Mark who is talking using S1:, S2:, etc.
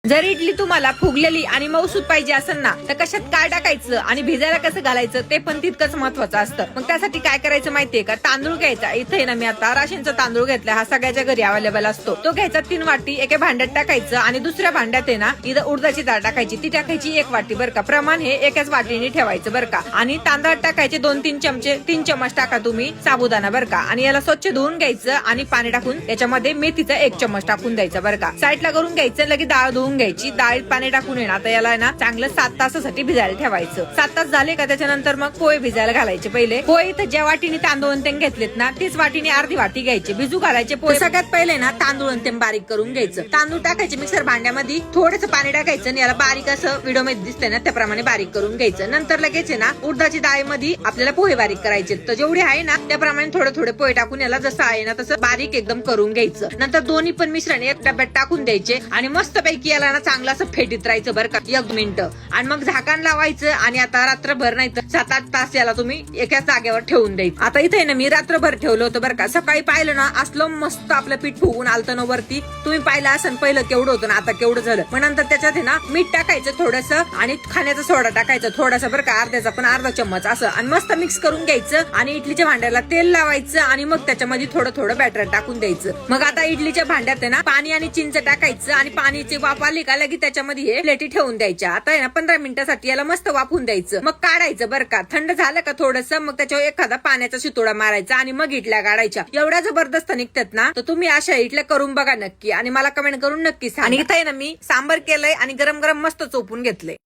S1: जर इडली तुम्हाला फुगलेली आणि मऊसूत पाहिजे असेल ना, तर कशात काय टाकायचं आणि भिजायला कसं घालायचं ते पण तितकंच महत्वाचं असतं. मग त्यासाठी काय करायचं माहितीये का, तांदूळ घ्यायचा. इथे ना मी आता राशनचा तांदूळ घेतला, हा सगळ्याच्या घरी अवेलेबल असतो. तो घ्यायचा 3 वाटी एका भांड्यात टाकायचं आणि दुसऱ्या भांड्यात आहे ना इथं उडदाची डाळ टाकायची, ती टाकायची 1 वाटी बरं का. प्रमाण हे एकाच वाटीने ठेवायचं बरं का. आणि तांदळात टाकायचे 2-3 चमचे, 3 चमच टाका तुम्ही साबुदाणा बरं का. आणि याला स्वच्छ धुवून घ्यायचं आणि पाणी टाकून त्याच्यामध्ये मेथीचा 1 चमच टाकून द्यायचा बरं का. साईडला करून घ्यायचं. लगेच डाळ धुवून घ्यायची. डाळीत पाणी टाकून येणार तर याला ना चांगलं 7 तासासाठी भिजायला ठेवायचं. 7 तास झाले का त्याच्यानंतर मग पोहे भिजायला घालायचे. पहिले पोहे तर ज्या वाटीने तांदूळ ते घेतलेत ना तीच वाटीने अर्धी वाटी घ्यायची, भिजू घालायचे पोहे. सगळ्यात पहिले ना तांदूळ ते बारीक करून घ्यायचं. तांदूळ टाकायचे मिक्सर भांड्यामध्ये, थोडंसं पाणी टाकायचं आणि याला बारीक असं व्हिडिओ मध्ये दिसतंय ना त्याप्रमाणे बारीक करून घ्यायचं. नंतर लगेच आहे ना उडदाची डाळीमध्ये आपल्याला पोहे बारीक करायचे. तर जेवढे आहे ना त्याप्रमाणे थोडे थोडे पोहे टाकून याला जसं आहे ना तसं बारीक एकदम करून घ्यायचं. नंतर दोन्ही पण मिश्रण एक डब्यात टाकून द्यायचे आणि मस्त पैकी याला ना चांगलं असं फेटीत राहायचं बरं का 1 मिनिट. आणि मग झाकण लावायचं आणि आता रात्रभर नाही तर 7-8 तास याला तुम्ही एका जागेवर ठेवून द्यायचं. आता इथे ना मी रात्रभर ठेवलं होतं बरं का. सकाळी पाहिलं ना असलं मस्त आपलं पीठ फुगून आलतं ना वरती. तुम्ही पाहिलं असं पहिलं केवढं होतं ना आता केवढं झालं. मग नंतर त्याच्यात आहे ना मीठ टाकायचं थोडंसं आणि खाण्याचा सोडा टाकायचं थोडासा बरं का, अर्ध्याचा पण अर्धा चम्मच असं. आणि मस्त मिक्स करून घ्यायचं आणि इडलीच्या भांड्याला तेल लावायचं आणि मग त्याच्यामध्ये थोडं थोडं बॅटर टाकून द्यायचं. मग आता इडलीच्या भांड्यात आहे ना पाणी आणि चिंच टाकायचं आणि पाणीची वाफ आली का लगेच त्याच्यामध्ये हे प्लेटी ठेवून द्यायच्या. आता आहे ना 15 मिनिटासाठी याला मस्त वाफून द्यायचं. मग काढायचं बरं का. थंड झालं का थोडंसं मग त्याच्यावर एखादा पाण्याचा शितोडा मारायचा आणि मग इडल्या काढायच्या. एवढ्या जबरदस्त निघतात ना, तर तुम्ही अशा इडल्या करून बघा नक्की आणि मला कमेंट करून नक्की सांगा. आणि इथे ना मी सांबर केलंय आणि गरम गरम मस्त चोपून घेतलंय.